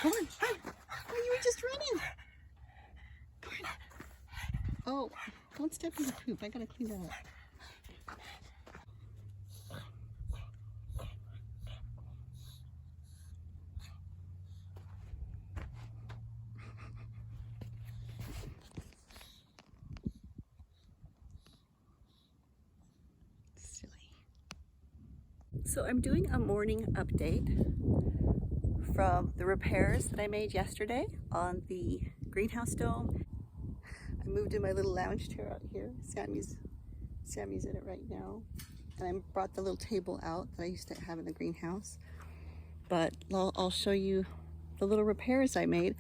Come on, hi. Oh, you were just running. Come on. Oh, don't step in the poop. I gotta clean that up. Silly. So I'm doing a morning update from the repairs that I made yesterday on the greenhouse dome. I moved in my little lounge chair out here. Sammy's in it right now. And I brought the little table out that I used to have in the greenhouse. But I'll show you the little repairs I made.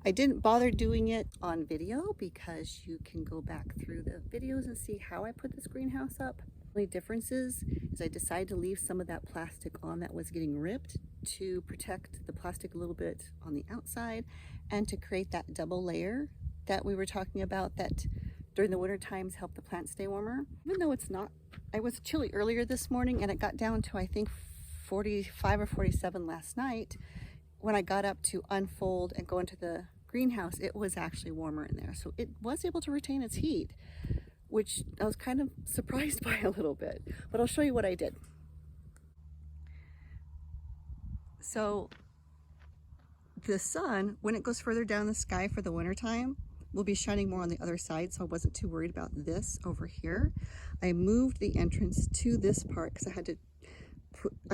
I didn't bother doing it on video because you can go back through the videos and see how I put this greenhouse up. The only difference is I decided to leave some of that plastic on that was getting ripped to protect the plastic a little bit on the outside and to create that double layer that we were talking about that during the winter times help the plants stay warmer. Even though it's not, I was chilly earlier this morning and it got down to I think 45 or 47 last night. When I got up to unfold and go into the greenhouse, it was actually warmer in there. So it was able to retain its heat, which I was kind of surprised by a little bit, but I'll show you what I did. So the sun, when it goes further down the sky for the winter time, will be shining more on the other side, so I wasn't too worried about this over here. I moved the entrance to this part because I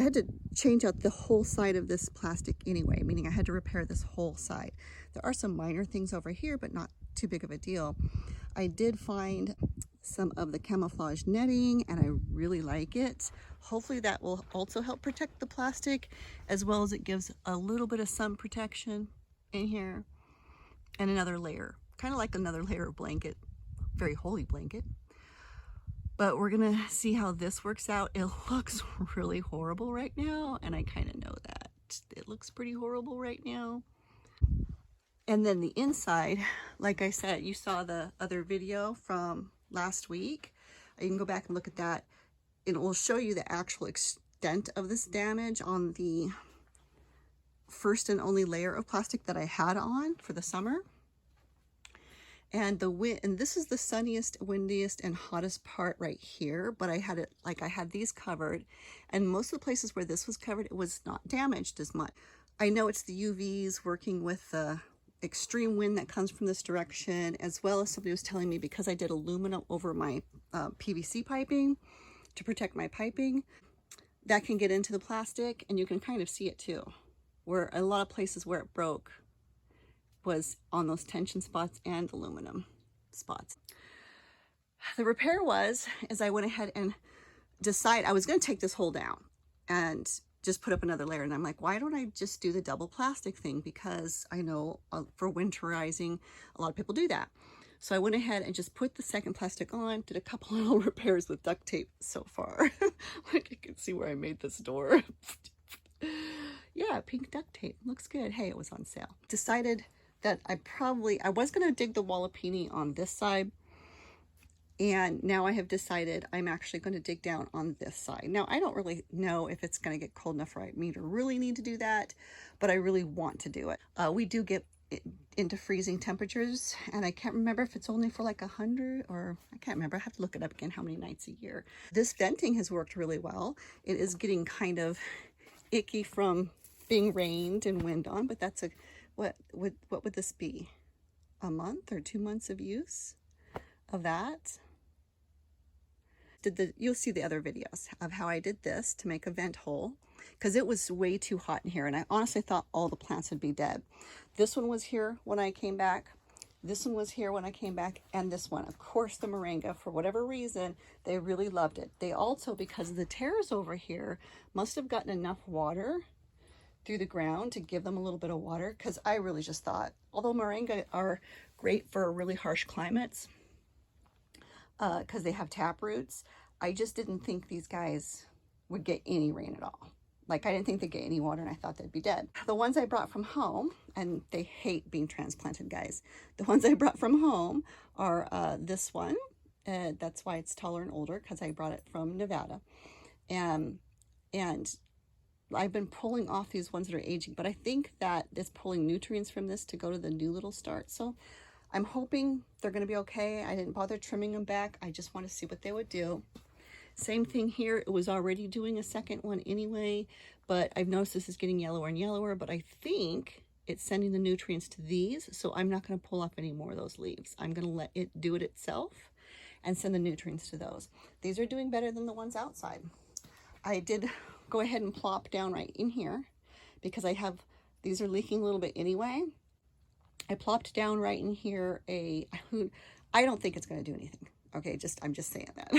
had to change out the whole side of this plastic anyway, meaning I had to repair this whole side. There are some minor things over here, but not too big of a deal. I did find some of the camouflage netting and I really like it. Hopefully that will also help protect the plastic as well as it gives a little bit of sun protection in here and another layer, kind of like another layer of blanket, very holey blanket. But we're gonna see how this works out. It looks really horrible right now, and I kind of know that. It looks pretty horrible right now. And then the inside, like I said, you saw the other video from last week. You can go back and look at that. It will show you the actual extent of this damage on the first and only layer of plastic that I had on for the summer. And the wind, and this is the sunniest, windiest, and hottest part right here, but I had it, like I had these covered, and most of the places where this was covered, it was not damaged as much. I know it's the UVs working with the extreme wind that comes from this direction, as well as somebody was telling me because I did aluminum over my PVC piping to protect my piping, that can get into the plastic, and you can kind of see it too, where a lot of places where it broke was on those tension spots and aluminum spots. The repair is I went ahead and decided I was going to take this hole down and just put up another layer. And I'm like, why don't I just do the double plastic thing? Because I know for winterizing, a lot of people do that. So I went ahead and just put the second plastic on, did a couple little repairs with duct tape so far. Like you can see where I made this door. Yeah, pink duct tape, looks good. Hey, it was on sale. Decided that I was going to dig the Wallapini on this side, and now I have decided I'm actually going to dig down on this side. Now I don't really know if it's going to get cold enough for me to really need to do that, but I really want to do it. We do get into freezing temperatures, and I can't remember if it's only for like 100 or I can't remember. I have to look it up again how many nights a year. This venting has worked really well. It is getting kind of icky from being rained and wind on, but that's what would this be? A month or 2 months of use of that? You'll see the other videos of how I did this to make a vent hole because it was way too hot in here, and I honestly thought all the plants would be dead. This one was here when I came back. This one was here when I came back, and this one, of course, the moringa, for whatever reason, they really loved it. They also, because of the tears over here, must have gotten enough water through the ground to give them a little bit of water, because I really just thought, although moringa are great for really harsh climates, because they have tap roots, I just didn't think these guys would get any rain at all. Like, I didn't think they'd get any water, and I thought they'd be dead. The ones I brought from home, and they hate being transplanted, guys. The ones I brought from home are this one. That's why it's taller and older, because I brought it from Nevada. And I've been pulling off these ones that are aging, but I think that it's pulling nutrients from this to go to the new little start. So I'm hoping they're going to be okay. I didn't bother trimming them back. I just want to see what they would do. Same thing here. It was already doing a second one anyway, but I've noticed this is getting yellower and yellower, but I think it's sending the nutrients to these, so I'm not going to pull off any more of those leaves. I'm going to let it do it itself and send the nutrients to those. These are doing better than the ones outside. I did go ahead and plop down right in here because these are leaking a little bit anyway. I plopped down right in here I don't think it's going to do anything. Okay, I'm just saying that.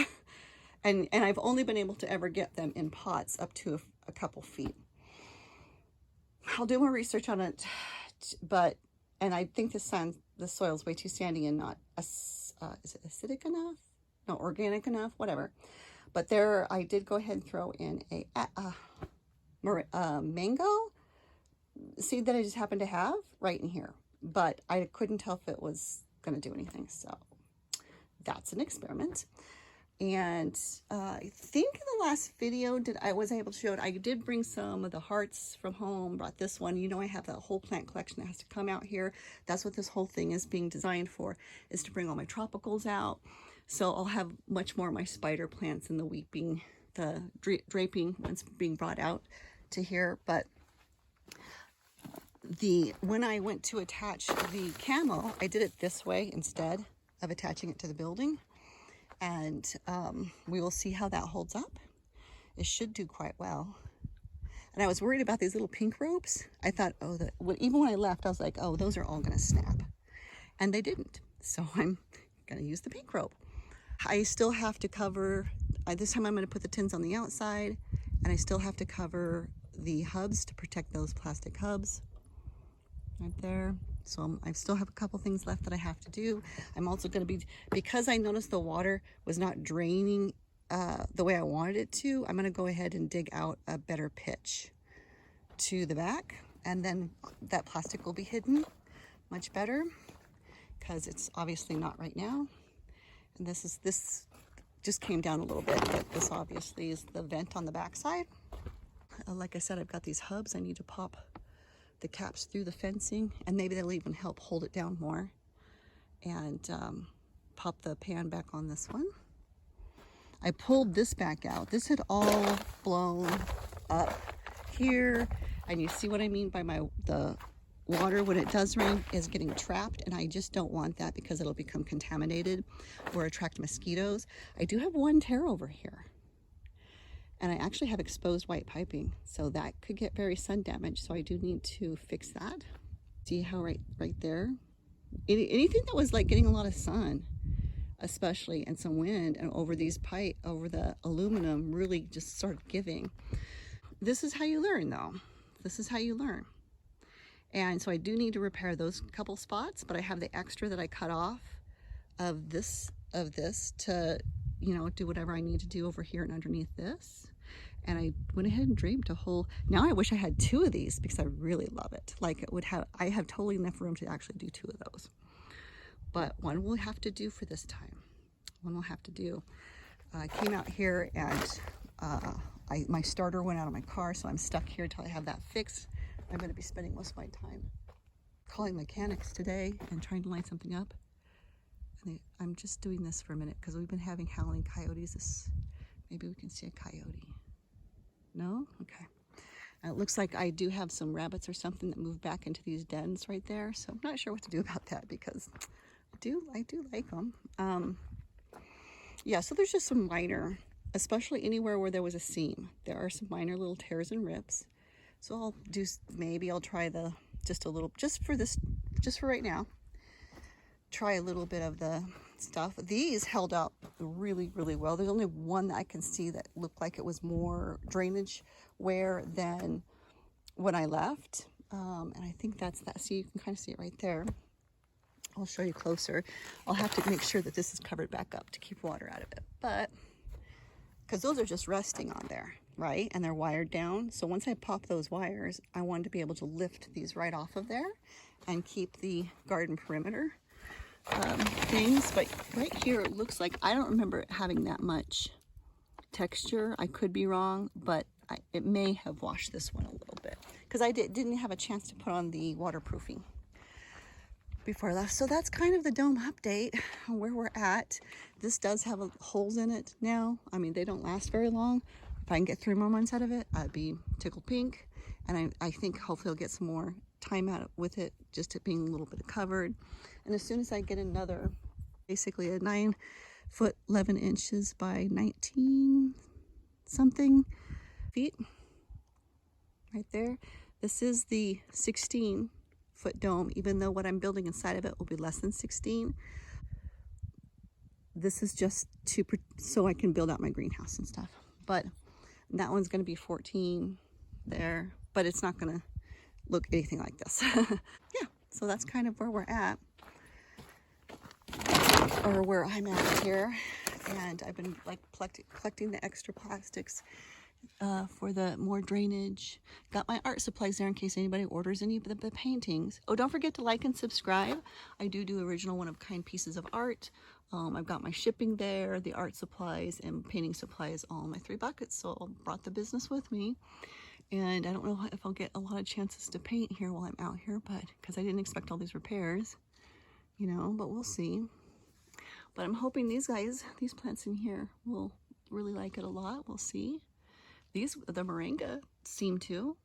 and I've only been able to ever get them in pots up to a couple feet. I'll do more research on it, and I think the soil's way too sandy and not is it acidic enough? No, organic enough, whatever. But there, I did go ahead and throw in a mango seed that I just happened to have right in here. But I couldn't tell if it was going to do anything. So that's an experiment. And I think in the last video I was able to show it. I did bring some of the hearts from home, brought this one. You know, I have that whole plant collection that has to come out here. That's what this whole thing is being designed for, is to bring all my tropicals out. So I'll have much more of my spider plants and the draping ones being brought out to here. But when I went to attach the camo, I did it this way instead of attaching it to the building. And we will see how that holds up. It should do quite well. And I was worried about these little pink ropes. I thought, even when I left, I was like, oh, those are all going to snap. And they didn't. So I'm going to use the pink rope. I still have to cover, this time I'm going to put the tins on the outside, and I still have to cover the hubs to protect those plastic hubs right there. So I still have a couple things left that I have to do. I'm also going to because I noticed the water was not draining the way I wanted it to, I'm going to go ahead and dig out a better pitch to the back, and then that plastic will be hidden much better because it's obviously not right now. And this just came down a little bit, but this obviously is the vent on the back side. Like I said, I've got these hubs. I need to pop the caps through the fencing, and maybe they'll even help hold it down more. And pop the pan back on this one. I pulled this back out. This had all blown up here, and you see what I mean by the water when it does rain is getting trapped, and I just don't want that because it'll become contaminated or attract mosquitoes. I do have one tear over here, and I actually have exposed white piping, so that could get very sun damaged, so I do need to fix that. See how right there, anything that was like getting a lot of sun especially, and some wind, and over the aluminum really just sort of giving. This is how you learn, though. This is how you learn. And so I do need to repair those couple spots, but I have the extra that I cut off of this to, do whatever I need to do over here and underneath this. And I went ahead and draped a whole, now I wish I had two of these because I really love it. Like I have totally enough room to actually do two of those. But one will have to do for this time. One will have to do. I came out here and my starter went out of my car, so I'm stuck here till I have that fixed. I'm going to be spending most of my time calling mechanics today and trying to line something up. And I'm just doing this for a minute because we've been having howling coyotes. Maybe we can see a coyote. No? Okay. It looks like I do have some rabbits or something that moved back into these dens right there. So I'm not sure what to do about that because I do like them. Yeah, so there's just some minor, especially anywhere where there was a seam. There are some minor little tears and rips. So I'll try just for right now, try a little bit of the stuff. These held out really, really well. There's only one that I can see that looked like it was more drainage wear than when I left. And I think that's that. See, you can kind of see it right there. I'll show you closer. I'll have to make sure that this is covered back up to keep water out of it. But, because those are just resting on there, right? And they're wired down. So once I pop those wires, I wanted to be able to lift these right off of there and keep the garden perimeter things. But right here, it looks like, I don't remember it having that much texture. I could be wrong, but it may have washed this one a little bit because I didn't have a chance to put on the waterproofing before I left. So that's kind of the dome update on where we're at. This does have holes in it now. I mean, they don't last very long. If I can get 3 more months out of it, I'd be tickled pink. And I think hopefully I'll get some more time out with it, just it being a little bit covered. And as soon as I get another, basically a 9 foot 11 inches by 19 something feet right there. This is the 16 foot dome, even though what I'm building inside of it will be less than 16. This is just so I can build out my greenhouse and stuff. But that one's going to be 14 there, but it's not going to look anything like this. Yeah, so that's kind of where we're at, or where I'm at here. And I've been like collecting the extra plastics for the more drainage. Got my art supplies there in case anybody orders any of the paintings. Oh, don't forget to like and subscribe. I do original one-of-kind pieces of art. I've got my shipping there, the art supplies and painting supplies, all in my 3 buckets. So I brought the business with me. And I don't know if I'll get a lot of chances to paint here while I'm out here, but because I didn't expect all these repairs, you know, but we'll see. But I'm hoping these plants in here will really like it a lot. We'll see. The moringa seem to,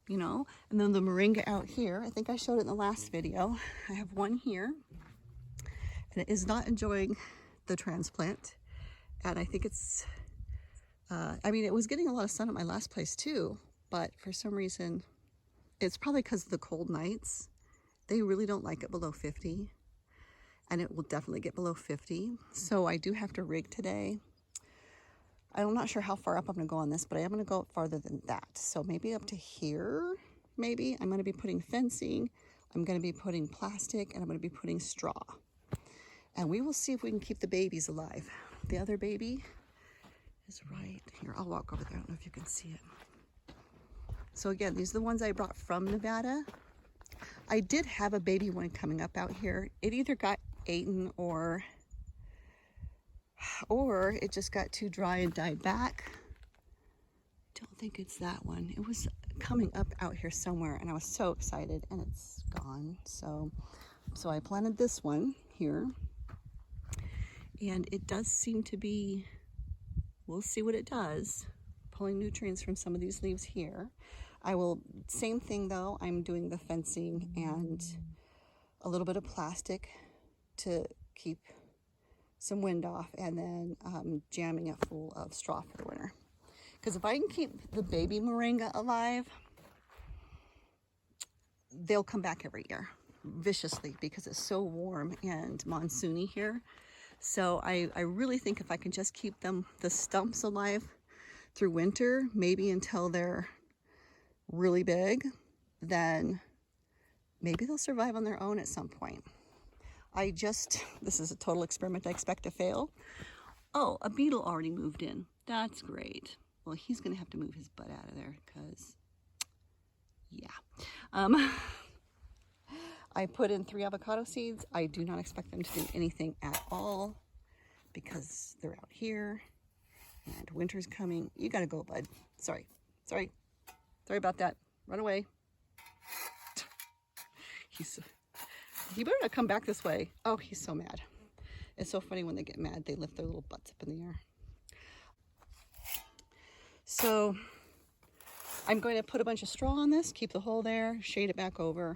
you know, and then the moringa out here, I think I showed it in the last video. I have one here, and it is not enjoying the transplant. And I think it's, I mean, it was getting a lot of sun at my last place too, but for some reason, it's probably because of the cold nights. They really don't like it below 50, and it will definitely get below 50. So I do have to rig today. I'm not sure how far up I'm going to go on this, but I am going to go farther than that. So maybe up to here, maybe. I'm going to be putting fencing, I'm going to be putting plastic, and I'm going to be putting straw. And we will see if we can keep the babies alive. The other baby is right here. I'll walk over there. I don't know if you can see it. So again, these are the ones I brought from Nevada. I did have a baby one coming up out here. It either got eaten or it just got too dry and died back. Don't think it's that one. It was coming up out here somewhere, and I was so excited, and it's gone. So I planted this one here, and it does seem to be, we'll see what it does, pulling nutrients from some of these leaves here. I will, same thing though, I'm doing the fencing and a little bit of plastic to keep some wind off, and then jamming it full of straw for the winter. Because if I can keep the baby moringa alive, they'll come back every year viciously because it's so warm and monsoony here. So I really think if I can just keep the stumps alive through winter, maybe until they're really big, then maybe they'll survive on their own at some point. This is a total experiment I expect to fail. Oh, a beetle already moved in. That's great. Well, he's going to have to move his butt out of there because, yeah. I put in 3 avocado seeds. I do not expect them to do anything at all because they're out here and winter's coming. You got to go, bud. Sorry about that. Run away. He better not come back this way. Oh, he's so mad. It's so funny when they get mad, they lift their little butts up in the air. So I'm going to put a bunch of straw on this, keep the hole there, shade it back over.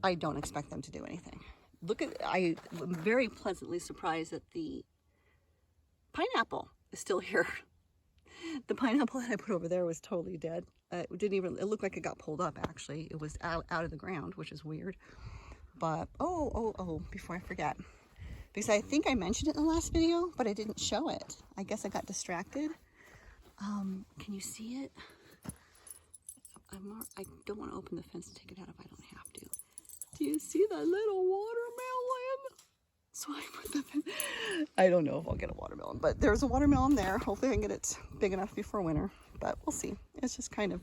I don't expect them to do anything. I'm very pleasantly surprised that the pineapple is still here. The pineapple that I put over there was totally dead. It looked like it got pulled up actually. It was out of the ground, which is weird. But, before I forget, because I think I mentioned it in the last video, but I didn't show it. I guess I got distracted. Can you see it? I don't want to open the fence and take it out if I don't have to. Do you see that little watermelon? So I don't know if I'll get a watermelon, but there's a watermelon there. Hopefully I can get it big enough before winter, but we'll see. It's just kind of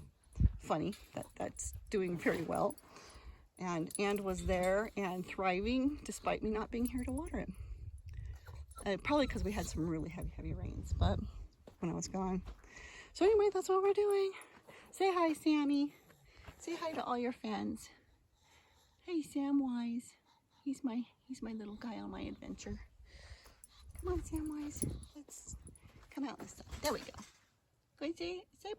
funny that that's doing very well. And was there and thriving despite me not being here to water it. Probably because we had some really heavy rains, but when I was gone. So anyway, that's what we're doing. Say hi, Sammy. Say hi to all your fans. Hey, Samwise. He's my little guy on my adventure. Come on, Samwise. Let's come out this side. There we go. Go ahead, say bye.